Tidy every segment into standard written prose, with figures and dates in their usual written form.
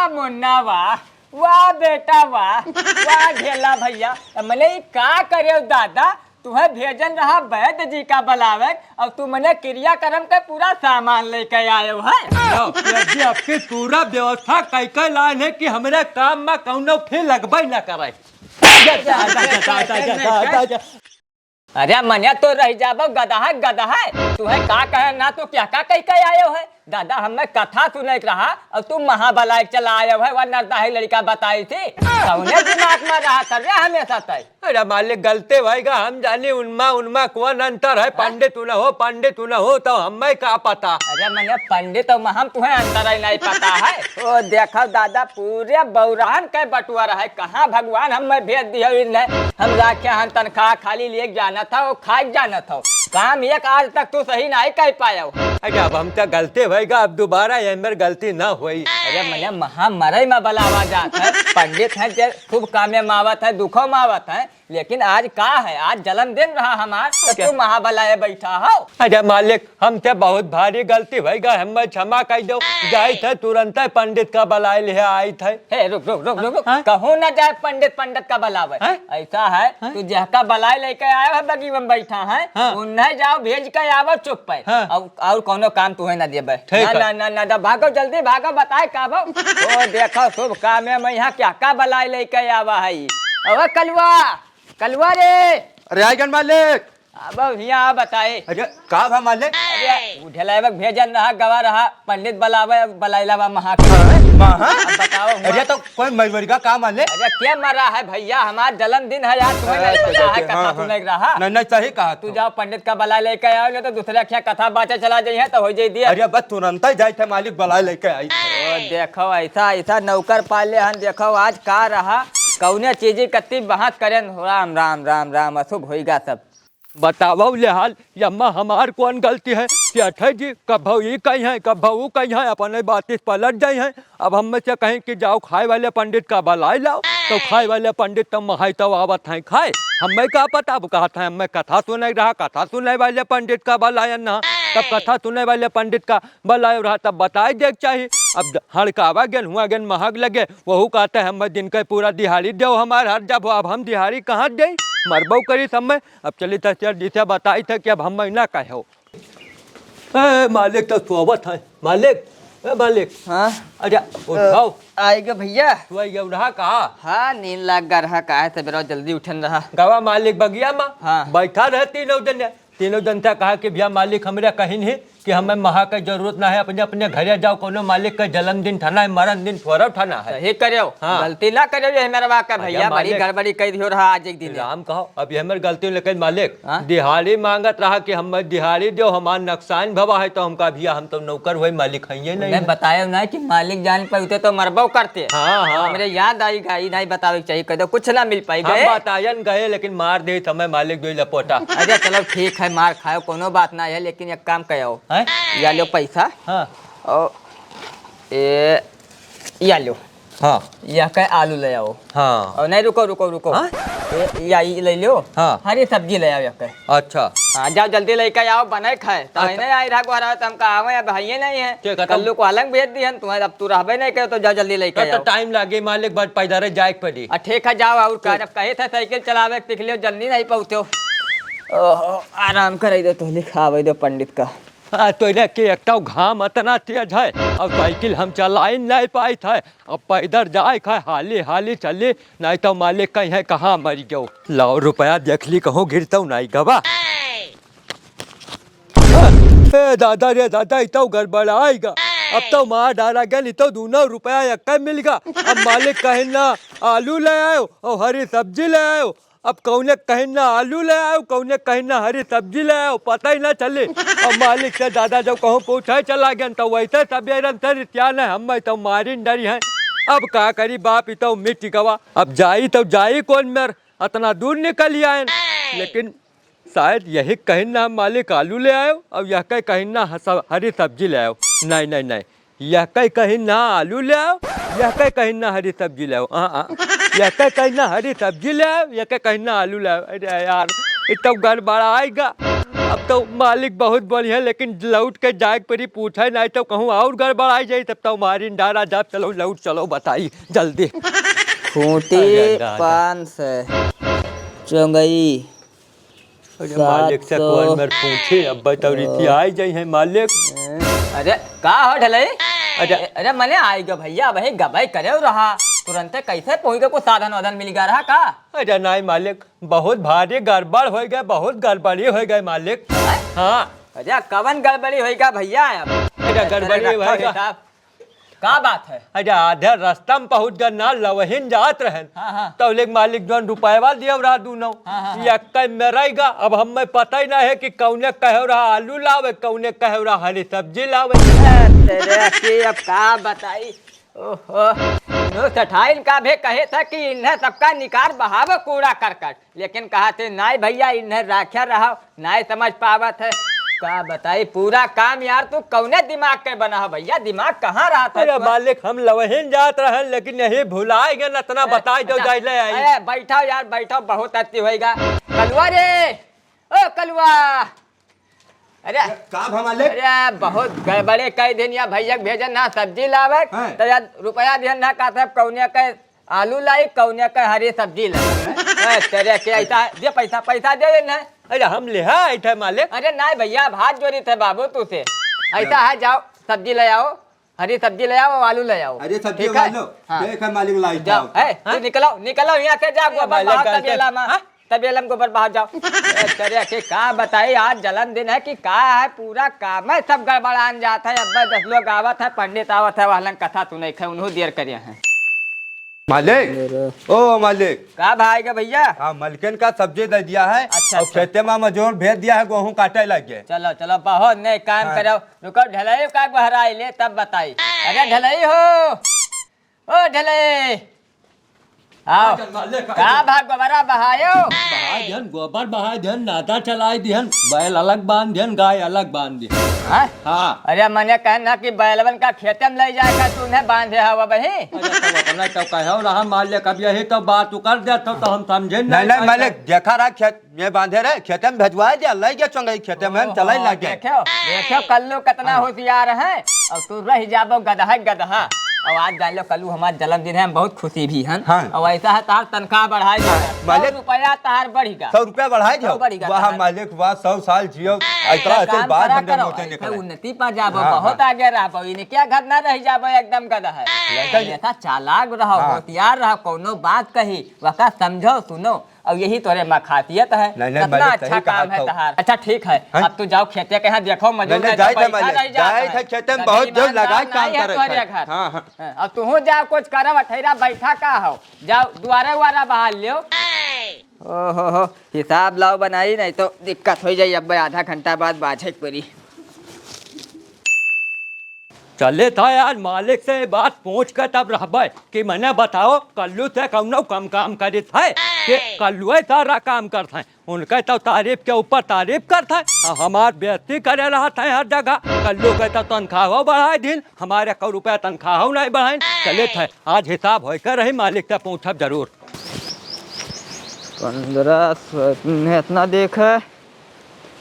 वाह मुन्ना वाह, वाह बेटा वाह, वाह ढेला भैया। मैंने का करे दादा, तुम्हें भेजन रहा वैद्य जी का बुलावे और तू मैंने क्रियाक्रम का पूरा सामान लेके आए हो है। आपकी पूरा व्यवस्था कई लाइन है कि हमारे काम में कौनो फिर लगभग न करे। अरे मनिया तो रह जाबो गधा है तुम्हें का कहे ना तो क्या का कह के आयो है दादा। हमें कथा सुने रहा और तुम महाबलाय चला आयो है। वह नरदाही लड़का बताई थी कौने दिमाग में रहा कर रहे हमेशा तय। अरे मालिक गलते भाईगा, हम जाने उनमें कौन अंतर है। पंडित तू न हो तो हमें का पता। अरे मैंने पंडित और हम तुम्हें अंतर ही नहीं पता है। ओ देखो दादा पूरे बौरान के बटुआरा है। कहाँ भगवान हमें भेज दिया। हम राखे हम तनख्वाह खाली ले जाना था वो खा जाना था काम एक आज तक तो सही नहीं कह पाया। अरे अब हम तो गलते भाईगा, अब दोबारा ये गलती ना हुई। अरे मैंने महामरई में बलावा जात है। पंडित है जो खूब कामे मावत है दुखों मावत है, लेकिन आज का है, आज जन्मदिन रहा हमार तो तुम महाबलाए बैठा हो। अरे मालिक हम ते बहुत भारी गलती भाईगा, हमें क्षमा कर दो। जाए थे तुरंत पंडित का बुलाए ले आई थे। हे रुक रुक रुक रुक कहूँ ना जाए पंडित का बुलावे। ऐसा है तू जहका बुलाए लेके आया है बगी में बैठा है उन्हें जाओ भेज के आवो चुप पे और कोनो काम तुम्हें न देबे। ना भागो जल्दी भागो बताए का भो। ओ देखो शुभ काम है मैं यहाँ क्या का बुलाए लेके आवा है। अब कलवा रे। अरे आइगन मालिक अब यहाँ बताए। अरे का भा मालिक। अरे उठेला भेजन रहा गवा रहा पंडित बुलावे बुलाइला महा बताओ। अरे तो कोई मजबूरी का काम मालिक। अरे क्या मरा है भैया हमारा जन्मदिन है यार तुम्हें नहीं पता है कथा सुने रहा। नहीं सही कहा तू जाओ पंडित का बुला लेके आओ तो दूसरे क्या कथा बातें चला जाइए तो हो जाइए। अरे बस तुरंत ही जाए थे मालिक बुला लेके आई। देखो ऐसा नौकर पाले हन। देखो आज का रहा कौने चीज कत्ती बहात करें। राम राम राम राम अशुभ होगा सब। बताओ ले हाल यम्मा हमार कौन गलती है कि अठे जी कब ये कहीं है कब वो कहीं है अपने बात पलट जाए हैं। अब हम में से कहें कि जाओ खाए वाले पंडित का बुलाए लाओ तो खाए वाले पंडित तो महाई तो आवत हैं खाए। हमें क्या पता अब कहा था हमें कथा सुने रहा, कथा सुने वाले पंडित का बुलाया ना तब कथा सुने वाले पंडित का बुलाए रहा तब बताए देख चाहिए। अब हड़कावा गेन हुआ गेन महग लगे वहू कहते हैं हम दिन के पूरा दिहाड़ी दो हमार हर जब अब हम दिहाड़ी कहाँ दे मरबो करी समय। अब चली तो जिसे बताई थे कि अब हम महीना कहो। मालिक तो सोवत है मालिक। मालिक हाँ अरे उठाओ आएगा भैया। तू रहा कहा। हाँ नींद लग गा रहा का है बेरा जल्दी उठन रहा। गवा मालिक बगिया में हाँ बैठा रहे तीनों जनता कहा कि भैया मालिक हमारे कहीं नहीं कि हमें महा का जरूरत ना है अपने अपने घरे जाओ कोनो मालिक का जन्मदिन ठाना है मरण दिन थोड़ा ठाना है। सही करो हाँ। गलती ना करो ये मेरा वाका भैया बड़ी गड़बड़ी कर दियो रहा आज एक दिन। राम कहो अब ये हमारी गलती लेकिन मालिक दिहाड़ी मांगत रहा कि हम दिहाड़ी दो हमारा नुकसान भवा है तो हमका भैया हम तो नौकर हुए मालिक है ये नहीं बताया ना कि मालिक जान पाते तो मरबो करते। हाँ मेरे याद आई गई नहीं बतावे चाहिए कदो कुछ ना मिल पाई गए बतायन गए लेकिन मार दे समय मालिक दो लपोटा। अरे चलो ठीक है मार खाओ कोनो बात ना है लेकिन एक काम करो या लो पैसा। हाँ और या लो। हाँ यह कह आलू ले आओ। हाँ और नहीं रुको हाँ? या ले लो। हाँ हरी सब्जी ले आओ यह। अच्छा हाँ जाओ जल्दी लेके आओ बने खाए तो अच्छा। नहीं आई रहा तो हम कहा भाई नहीं है कल्लू को अलग भेज दी तुम्हारे अब तू रहबे नहीं करे तो जाओ जल्दी लेके आओ। तो टाइम लगे मालिक बस पैदल जाए पड़ी। ठीक है जाओ और कहे थे साइकिल चलावे सीख लियो जल्दी नहीं पहुँचो। आराम कर दो तो लिखावे दो पंडित का। हाँ तो के एक घाम इतना तेज है अब साइकिल हम चला नहीं पाए थे अब पैदल जाए खाए हाली चले नहीं तो मालिक कहीं है कहाँ मर गयो। लाओ रुपया देख ली कहूँ गिरता नहीं गवा। दादा रे दादा इतना गड़बड़ाएगा अब तो मार डाला गया नहीं तो दूना रुपया एक मिलेगा। अब मालिक कहीं ना आलू ले आयो और हरी सब्जी ले आयो। अब कौने कहीं ना आलू ले आओ कौने कहीं ना हरी सब्जी ले आओ पता ही ना चले। और मालिक से दादा जब कहूँ पूछे चला गया तो वैसे सवेरन से रित्यान है हम तो मारी डरी हैं। अब का करी बाप ही तो मिट गवा अब जाई कौन मेर इतना दूर निकल आए। लेकिन शायद यही कहीं ना मालिक आलू ले आयो और यह कहीं ना हरी सब्जी ले आओ। नहीं यह कहीं ना आलू ले आओ यह कहीं ना हरी सब्जी ले आओ। यह कहीं ना हरी सब्जी ले आओ यह कहीं ना आलू ले आओ। अरे यार इतना गड़बड़ आएगा अब तो मालिक बहुत बढ़िया, लेकिन लौट के जाए परी पूछे नहीं तो कहूँ और गड़बड़ाई जाई, तब तो मारी डारा जब चलो लौट चलो बताई जल्दी। खूंटी अरे दादा। 500 चौंगई अरे मालिक से 700 कौन मेरे पूछे, अब बताओ रीति आई जाई है मालिक। अरे का हो ढलई? अरे अरे मने आएगा भैया, वही गबई करे रहा तुरंत कैसे पहुंच गए? कुछ साधन वाधन मिल गया रहा का? अरे नहीं मालिक, बहुत भारी गड़बड़ हो गए, बहुत गड़बड़ी हो गए मालिक। हाँ अरे कवन गड़बड़ी होएगा भैया? अब अरे गड़बड़ी होएगा। का बात है? अरे आधे रास्ता में पहुंच गए ना, लवहीन जात रहे हाँ। तो लेक मालिक जौन रुपया दिया रहा दूनो हाँ। ये में रहेगा। अब हमें पता ही नहीं है कि कौने कहे रहा आलू लावे, कौने कहे रहा हरी सब्जी लावे। तेरे की अब का बताई। ओहो नो सठाइन का भी कहे था कि इन्हें सबका निकार बहाव कूड़ा करकट, लेकिन कहा थे नहीं भैया इन्हें राख्या रहा, नहीं समझ पावत है। का बताई पूरा काम यार तू कौने दिमाग के बना है भैया? दिमाग कहाँ रहा था? अरे मालिक हम लवहीन जात रहे, लेकिन यही भुलाए गए न तना बताई जो जाइले आई। अरे बैठो यार बैठो, बहुत अति होएगा। कलुआ रे, ओ कलुआ। अरे का मालिक? अरे बहुत गड़बड़े कई दिन या भैया भेजन ना सब्जी लावे तो यार रुपया दिहन ना का था, कौने के आलू लाई, कौने के हरी सब्जी लाई। तेरे के ऐसा दे पैसा दे ना। अरे हम ले आए थे मालिक। अरे नहीं भैया हाथ जोड़ी थे बाबू तू से। ऐसा है जाओ सब्जी ले आओ, हरी सब्जी ले आओ, आलू ले आओ। अरे सब्जी ठीक है? लो, हाँ। ठीक है मालिक लाई जाओ तू निकलो यहाँ से, जाओ गोबर मालिक बहाओ गलती- तबेला में, तबेला में गोबर बहाओ जाओ। तेरे के का बताई आज जन्मदिन है कि का है, पूरा काम है सब गड़बड़ान जाता है। अब्बा 10 लोग आवत है, पंडित आवत है, वालन कथा तू नहीं खे उन्हों देर करिए हैं। मालिक ओ मालिक का भाई का भैया? हाँ मलकिन का सब्जी दे दिया है। अच्छा, और अच्छा। खेते में मजदूर भेज दिया है, गेहूँ काटे लगे। चलो चलो बहुत नहीं काम हाँ। करो, रुको ढलई का बहराई ले तब बताई। अरे ढलई हो, ओ ढलई आओ। का भाग गोबरा बहायो? बहाय दिहन गोबर, बहाय दिहन नादा चलाई दिहन, बैल अलग बांध दिहन, गाय अलग बांध दिहन। हाँ? हाँ अरे मैंने कहना कि बैलवन का खेते में ले जाएगा तू उन्हें बांधे हवा बही। अरे तब अपना तो कहो रहा मालिक, अब यही तो बात कर देता तो हम समझे नहीं मालिक देखा रहा खेत में बांधे रहे, खेते में भेजवा दिया, लग गया चंगई खेते में हम चलाई लग गए। देखो कल्लू कितना होशियार है, और तू रह जाबो गधा। और आज जान लो कल्लू हमारा जन्मदिन है, बहुत खुशी भी है। हाँ। और ऐसा है तार तनख्वाह बढ़ाई मालिक- रुपया तार बढ़ेगा। 100 रुपया बढ़ाई जाओ। 100 बढ़ेगा। वाह मालिक वाह, 100 साल जियो। ऐसा ऐसे काम बात करा हम करो, होते ऐसे निकले। उन्नति पर जाबो, हाँ, बहुत आगे रहो, इन्हें क्या घर ना रह जाबो, एकदम गधा है। ऐसा चालाक रहो, हाँ। होशियार रहो, कोनो बात कही वका समझो सुनो, और यही तोरे में खासियत है। नहीं, कितना मालिक, अच्छा सही कहा काम है तो। तहार। अच्छा ठीक है, हाँ? अब तू जाओ खेते के यहाँ देखो मजदूर नहीं, नहीं जाए तो थे पैसा मालिक, नहीं जाता जाए है। थे खेते में, कभी बहुत जोर ईमानदार लगाए काम नहीं है करे तोरे थे। घर। हाँ, हाँ। हाँ, अब तू जाओ कुछ करब, अठेरा बैठा का हो, जाओ दुआरे वारा बहाल लियो। ओहो हिसाब लाओ बनाई, नहीं तो दिक्कत हो जाए। अब आधा घंटा बाद बाझे पड़ी। चले था यार मालिक से बात पूछ कर तब रहबे कि मैंने बताओ कल्लू से कौनो कम काम करे थे कि कल्लू सारा काम करते हैं, उनके तो तारीफ के ऊपर तारीफ करते हैं, हमार बेइज्जती करे रहा था हर जगह। कल्लू के तो तनख्वाह बढ़ाए दिन, हमारे 1 रुपया तनख्वाह नहीं बढ़ाए। चले थे आज हिसाब होकर रही, मालिक से पूछब जरूर। 1500 इतना देख है,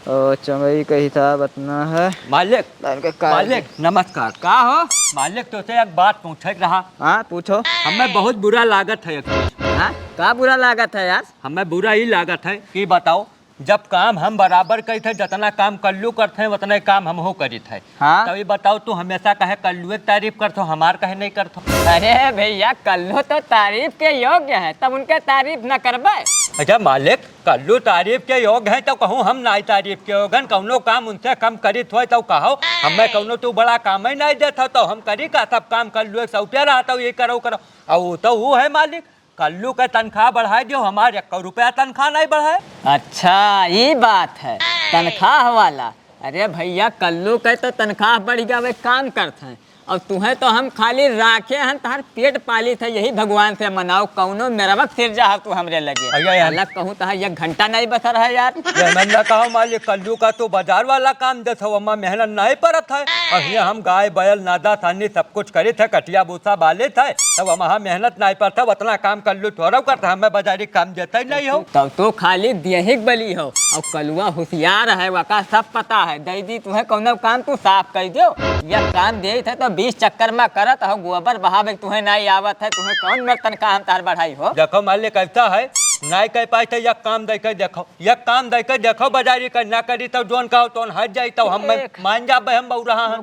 और चमड़ी का हिसाब इतना है। मालिक नमस्कार। का हो? मालिक तो से एक बात पूछे रहा। हाँ पूछो। हमें बहुत बुरा लागत है एक चीज। हाँ का बुरा लागत है यार? हमें बुरा ही लागत है कि बताओ जब काम हम बराबर करी थे, जितना काम कल्लू करते हैं उतना काम हम हो करी थे। हाँ? तो ये बताओ तू हमेशा कहे कल्लू एक तारीफ करते हो, हमार कहे नहीं करते हो। अरे भैया कल्लू तो तारीफ के योग्य है, तब उनके तारीफ न करबे। अच्छा मालिक कल्लू तारीफ के योग्य है तो कहूँ हम नहीं तारीफ के योग्य, कौनो काम उनसे कम करित हो तो कहो हमें कौनो तू बड़ा काम ही नहीं देता तो हम करी का सब काम कल्लू एक सौंपे रहा ये करो और तो वो है मालिक कल्लू का तनख्वाह बढ़ाए दियो, हमारे 1 रुपया तनख्वाह नहीं बढ़ाए। अच्छा ये बात है तनख्वाह वाला। अरे भैया कल्लू के तो तनख्वाह बढ़ गया, वे काम करते हैं, और तुम्हें तो हम खाली राखे हैं, तार पेट पाली थे, यही भगवान से मनाओ, कौनो मेरवक सिर जा तू हमरे लगे। अरे यार। अलग कहूँ तो एक घंटा नहीं बसर है यार। मैंने कहा मालिक कल्लू का तो बाजार वाला काम दे था, अम्मा मेहनत नहीं परत है। और ये हम गाय बैल नादा थानी सब कुछ करे थे, कटिया भूसा बाले थे, तब हम मेहनत नहीं परता, उतना काम कल्लू थोड़ा करता, हमें बाजारी काम देता ही नहीं हो। तब तो खाली देहिक बली हो, और कलुआ होशियार है, वका सब पता है। दीदी तुम्हें कौनो काम तू साफ कर दो, यह काम दे थे तो 20 चक्कर में करत हो, गोबर बहावे तुम्हें नहीं आवत है, तुम्हें कौन मेरे तनख्वाह हम तार बढ़ाई हो। देखो मालिक ऐसा है, नहीं कह पाए थे, यह काम दे कर देखो, यह काम दे कर देखो, बाजारी कर ना करी तो जोन कहो तो हट जाई, तो हम मान जा हम बहु रहा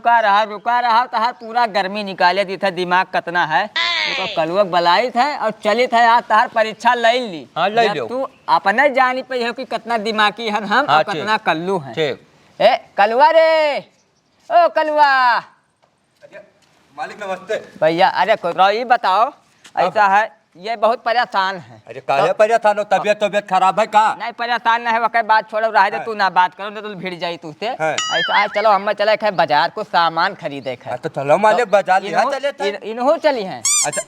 रुका रहा तार पूरा गर्मी निकाले दी था, दिमाग कतना है। तो कलुआ बलाई थे और चली थे, आज तार परीक्षा ले ली। हाँ, ले लो। तू अपने जानी पे हो कि कितना दिमागी है हम, हाँ, और कितना कल्लू है। ठीक। ए कलुआ रे, ओ कलुआ। मालिक नमस्ते। भैया अरे ये बताओ, ऐसा है ये बहुत परेशान है। अरे काहे परेशान हो, तबियत खराब है का? नहीं परेशान नहीं है, वह बात छोड़ो, रह दे, तू ना बात करो ना तो भिड़ जाई तुझसे। ऐसा है, चलो हम चले खे बाजार को सामान खरीदे खे। तो चलो मालिक बाजार लिया चले थे। इन्हों चली हैं। अच्छा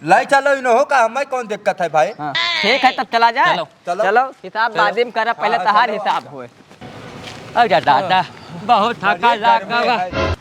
लाई चलो, इन्हों का हमें कौन दिक्कत है भाई। हाँ, ठीक है तब चला जाए। चलो हिसाब बादिम करा, पहले तहार हिसाब हुए। अरे दादा बहुत थका लगा।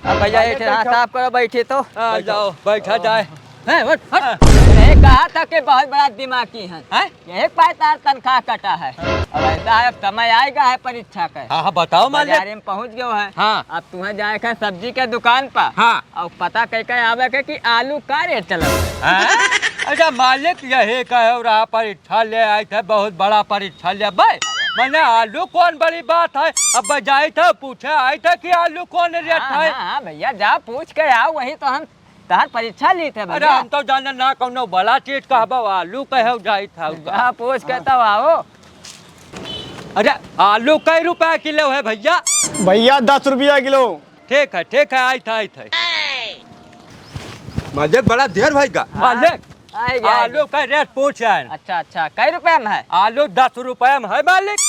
अब भैया साफ करो, बैठे तो आ जाओ बैठा जाए। यही कहा था कि बहुत बड़ा दिमागी है, यही पाए तार तनख्वाह कटा है। अब ऐसा है, अब समय आएगा है परीक्षा का। हाँ बताओ मालिक। बाजार में पहुँच गयो है। हाँ। अब तुम्हें जाएगा सब्जी के दुकान पर। हाँ। और पता कह आवे के कि आलू का रेट चल। अच्छा मालिक यही कहो रहा, परीक्षा ले आए थे, बहुत बड़ा परीक्षा ले भाई, मैंने आलू कौन बड़ी बात है। अब बजाई था पूछे आए थे कि आलू कौन रेट है। हाँ भैया जा पूछ के आओ, वही तो हम तार परीक्षा ली थे। अरे हम तो जाने ना कौनो बड़ा चीज का आलू कहो जाई था, पूछ के तब आओ। अरे आलू कई रुपया किलो है भैया? भैया 10 रुपया किलो। ठीक है आई था। मालिक बड़ा देर भाई का। मालिक आलू का रेट पूछ है। अच्छा कई रुपए में है? आलू 10 रुपए में है मालिक।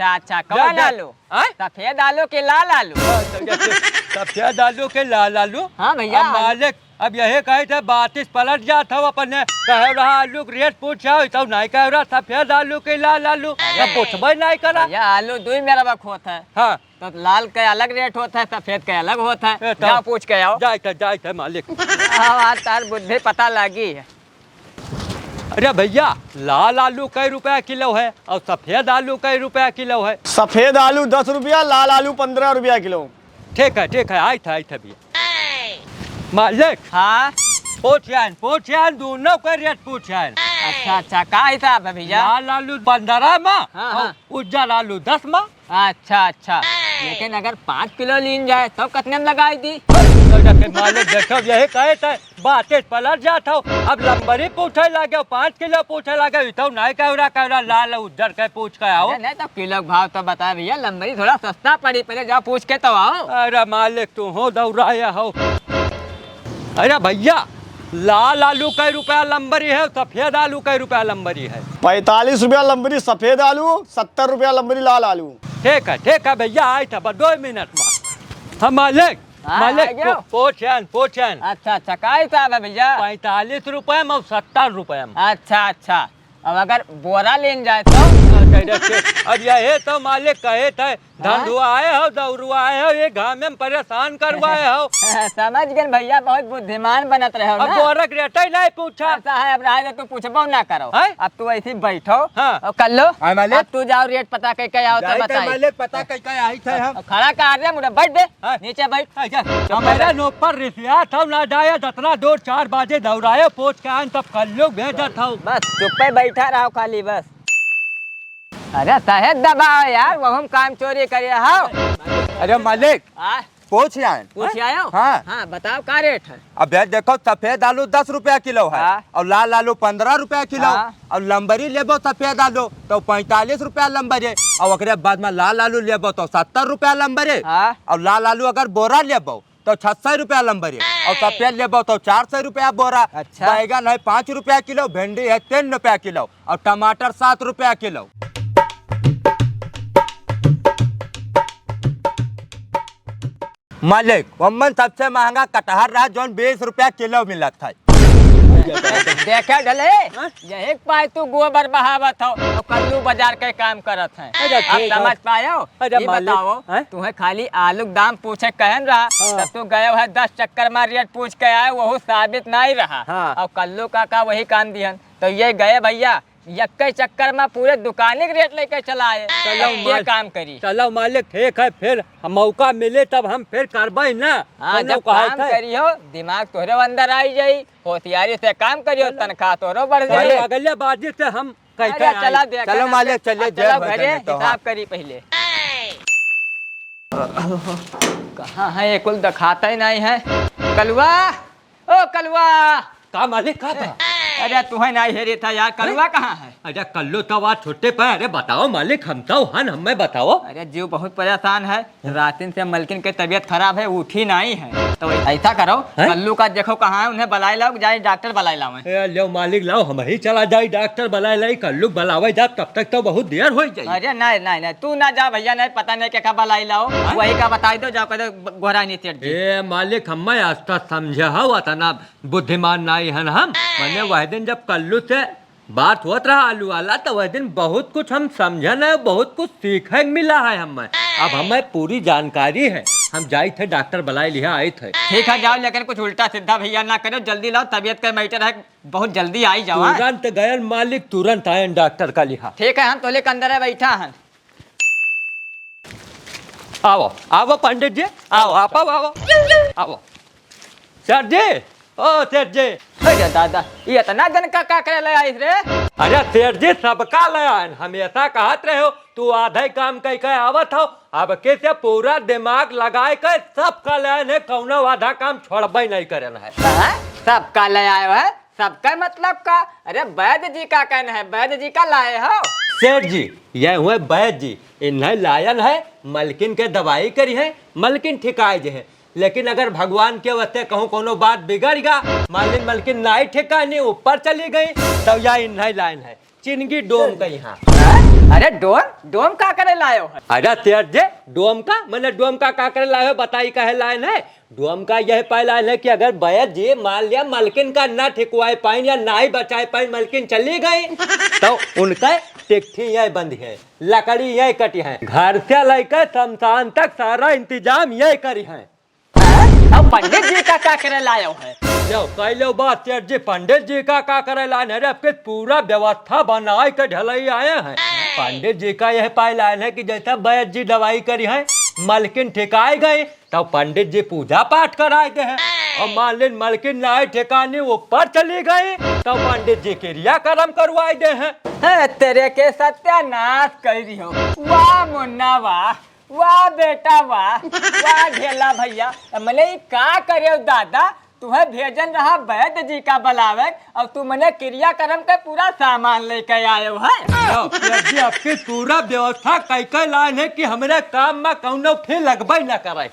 अच्छा कौन आलू? सफेद आलू के लाल आलू? सफेद आलू के लाल आलू। हाँ भैया। मालिक अब यही कहे थे 32 पलट जाता हो, अपने कह रहा आलू के रेट पूछा तो नहीं कह रहा सफेद आलू के लाल आलू, पूछबे नहीं करा। आलू दो मेरा वक्त होता है। हाँ तो लाल का अलग रेट होता है, सफेद का अलग होता है। जाओ पूछ के आओ। जाए मालिक। आज तार बुद्धि पता लगी है। अरे भैया लाल आलू कई रुपया किलो है और सफेद आलू कई रुपया किलो है? सफेद आलू 10 रुपया, लाल आलू 15 रुपया किलो। ठीक है आई था भैया। मालिक हाँ पूछन दोनों का रेट पूछन। अच्छा का हिसाब है भैया? लाल आलू 15 में हाँ। उज्जर आलू 10 में। अच्छा लेकिन अगर 5 किलो लीन जाए तो कितने में लगाई दी? मालिक देखो यही कहे थे 32 पलट जाता हो, अब लंबरी पूछे लगे 5 किलो पूछे लगे, तो नहीं कह रहा लाल उज्जर के पूछ के आओ। नहीं तो किलो भाव तो बता भैया, लंबरी थोड़ा सस्ता पड़ी, पहले जाओ पूछ के तो आओ। अरे मालिक तू हो दौड़ाया हो। अरे भैया लाल आलू कई रुपया लंबरी है, सफेद आलू कई रुपया लंबरी है? 45 रुपया लंबरी सफेद आलू, 70 रुपया लंबरी लाल आलू। ठीक है भैया आई था 2 मिनट में। हम मालिक पूछन। अच्छा का हिसाब है भैया? 45 रुपए में 70 रुपए में। अच्छा अब अगर बोरा लेन जाए तो? अब यही तो मालिक कहे थे, धंधुआए हो दौड़ुआए हो, ये घाम में परेशान करवाए हो। समझ गए भैया, बहुत बुद्धिमान बनत रहे हो ना। अब बोरक रेट ही नहीं पूछा। ऐसा है, अब रहा तू पूछबो ना करो। अब तू ऐसे बैठो। हाँ। और कर लो। अब तू जाओ रेट पता करके आओ तो बताइए। मालिक पता करके आई थे हम। खड़ा कर रहे मुझे, बैठ दे नीचे बैठ। मेरा नौकर रिसिया था ना जाए, जितना 2-4 बजे दौड़ाए पूछ के आन तब कल लोग भेजा था। बस चुप पे बैठा रहो खाली बस। अरे शहद दबाओ यार, वो हम काम चोरी करे। हाँ अरे मालिक पूछ आयो। हाँ बताओ क्या रेट है? अब देखो सफेद आलू 10 रुपया किलो है। हाँ। और लाल आलू 15 रुपया किलो। हाँ। और लंबरी लेबो सफेद आलू तो 45 रुपया लंबरी। और ओकरे बाद में लाल आलू लेबो तो 70 रुपया लंबरी। हाँ। और लाल आलू अगर बोरा लेबो तो 76 रुपया लंबरी। और सफेद लेबो तो 400 रुपया बोरा। अच्छा। बैगन है 5 रुपया किलो, भिंडी है 3 रुपया किलो, और टमाटर 7 रुपया किलो। मालिक वमन सबसे महंगा कटहर रहा जो 20 रुपया किलो मिलत था। देखे ढले यही पाए तू गोबर बहावत हो और कल्लू बाजार के काम करत है। अच्छा, अब ठीक है। समझ पायो। अच्छा, ये मालिक, बताओ हैं? तुम्हें खाली आलू के दाम पूछे कहन रहा तब तू गए है 10 चक्कर में रेट पूछ के आए वो साबित नहीं रहा। हाँ। और कल्लू का वही काम दिहन तो ये गए भैया यक्के चक्कर में पूरे दुकानी के रेट लेके चला आए। चलो अब ये काम करी। चलो मालिक ठीक है, फिर मौका मिले तब हम फिर करबे ना। हाँ जब काम करियो दिमाग तोरे अंदर आई जाई, होशियारी से काम करियो तनख्वाह तोरो बढ़ जाए। अगले बाजी से हम अरे चला देख चलो मालिक चलिए चलो घरे हिसाब करी पहले। कहाँ है ये कुल दिखाता ही नहीं है। कलुआ ओ कलुआ का मालिक का था? अरे तुम्हें नहीं हेरे था यार। कलुआ कहाँ है? अरे कल्लू तो बात छोटे पे। अरे बताओ मालिक हम तो हन हमें बताओ। अरे जीव बहुत परेशान है। रातिन से मलकिन की तबीयत खराब है उठी नहीं है तो ऐसा करो कल्लू का देखो कहाँ है उन्हें बुलाए लाओ जाए डॉक्टर बुलाए लाओ। लो मालिक लाओ हम ही चला जाए डॉक्टर बुलाए लाई कल्लू बुलावे जा तब तक तो बहुत देर हो जाए। अरे नहीं नहीं नहीं तू ना जा भैया नहीं पता नहीं क्या बुलाई लाओ वही का बताई दो जाओ कह गोरा नहीं सेठ जी। ए मालिक हमें आज तक समझे हो तना बुद्धिमान नहीं है हम। मैंने वह दिन जब कल्लू से बात होत रहा आलू वाला तो वह दिन बहुत कुछ हम समझन है, बहुत कुछ सीखने मिला है हमें। अब हमें पूरी जानकारी है। हम जाए थे डॉक्टर बुलाए लिया आए थे। ठीक है जाओ लेकिन कुछ उल्टा सीधा भैया ना करो जल्दी लाओ तबीयत का मैटर है बहुत जल्दी आई जाओ। हाँ? तुरंत गए मालिक तुरंत आए डॉक्टर का लिखा। ठीक है हम तो लेकर अंदर है बैठा है। आओ आओ पंडित जी आओ आप आओ आओ सर जी ओ सेठ जी। अरे दादा ये इतना दिन का करे ले आई रे। अरे सेठ जी सबका लयान हमेशा कहत रहे हो तू आधे काम कह के आवत हो। अब कैसे पूरा दिमाग लगाए के सबका लयान है कौनो आधा काम छोड़बे नहीं करना है। हाँ? सबका ले आए है सबका मतलब का। अरे वैद्य जी का कहना है वैद्य जी का लाए हो। सेठ जी ये हुए वैद्य जी इन्हें लायन है मलकिन के दवाई करी है मलकिन ठिकाए जे है। लेकिन अगर भगवान के वस्ते कहूँ कोनो बात बिगड़ गया मालिन मलकिन नाई ठिकानी ऊपर चली गई तो यह इन्हें लाइन है चिंगी डोम का यहाँ। अरे डोम डोम का करे लाए हो। अरे सेठ जी डोम का मैंने डोम का करे लाए हो बताई का है लाइन है। डोम का यह पाई लाइन है कि अगर वैद्य जी मान लिया मलकिन का ना ठिकवाए पाए या ना ही बचाए पाए मलकिन चली गई तो उनका टिकठी यह बंद है लकड़ी यह कटी है घर से लेकर शमशान तक सारा इंतजाम यह करी है। अब पंडित जी का क्या करे लाए हो है। लो कह लो बात सेठ जी पंडित जी का करे लाइन है आपके पूरा व्यवस्था बनाए के ढलई आए हैं। पंडित जी का यह पाई लाइन है कि जैसा वैद्य जी दवाई करी है मलकिन ठिकाए गए तो पंडित जी पूजा पाठ कराए गए हैं और मान लीन मलकिन नाई ठिकाने ऊपर चली गई तो पंडित जी क्रियाक्रम करवाए गए हैं। तेरे के सत्यानाश कर रही हो। वाह मुन्ना वाह वाह बेटा वाह वाह ढेला भैया मैंने का करे दादा तुम्हें भेजन रहा वैद्य जी का बुलावे और तू मैंने क्रियाक्रम का पूरा सामान लेके आए हो है। सेठ जी आपकी पूरा व्यवस्था कई लाइन है कि हमारे काम में कौनो फिर लगबे न करे।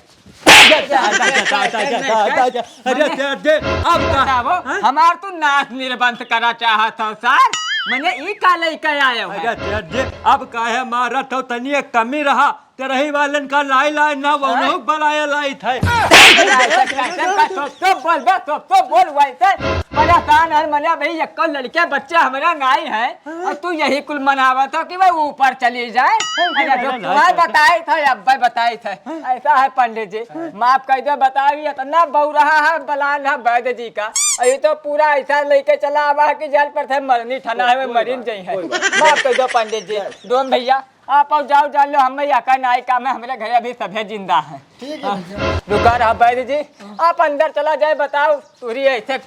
अरे सेठ जी अब बताओ हमार तू नाच निर्बंध करा चाहत हो सर मैंने ई का लेके आए हो। अरे सेठ जी अब काहे मारत हो तनी एक कमी रहा ते रही वालन का लाई लाई ना वो न बनाया लाई थे। तो बोल वैसे परेशान है मैंने भाई एक लड़के बच्चे हमारा नाई है और तू यही कुल मनावत हो कि वह ऊपर चली जाए। बताए थे अब बताए थे ऐसा है पंडित जी माफ कर दो बताइए इतना बहु रहा है बलान है वैद्य जी का ये तो पूरा ऐसा लेके चला आवा है कि जेल पर थे मरनी ठना है मरीन जाइ है। माफ कर दो पंडित जी डोम भैया आप और जाओ जान लो हमें याका नाई काम है हमारे घर अभी सभी जिंदा है। रुका रहा वैद्य जी आप अंदर चला जाए बताओ पूरी ऐसे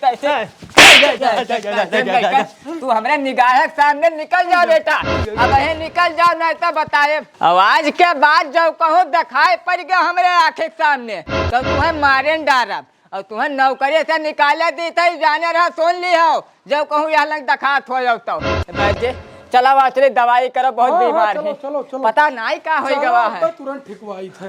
तू हमारे निगाह के सामने निकल जाओ बेटा अब यही निकल जाओ नहीं तो बताए आवाज के बाद जब कहो दिखाई पड़ गया हमारे आंखें के सामने तो तुम्हें मारे डारब और तुम्हें नौकरी से निकाले दी थी जाने रहा सुन ली हो जब कहूँ यहाँ लग दिखा थो जाओ तो वैद्य चला चले दवाई करो बहुत बीमार है पता नहीं का हो गवा है तुरंत ठिकवाई थे।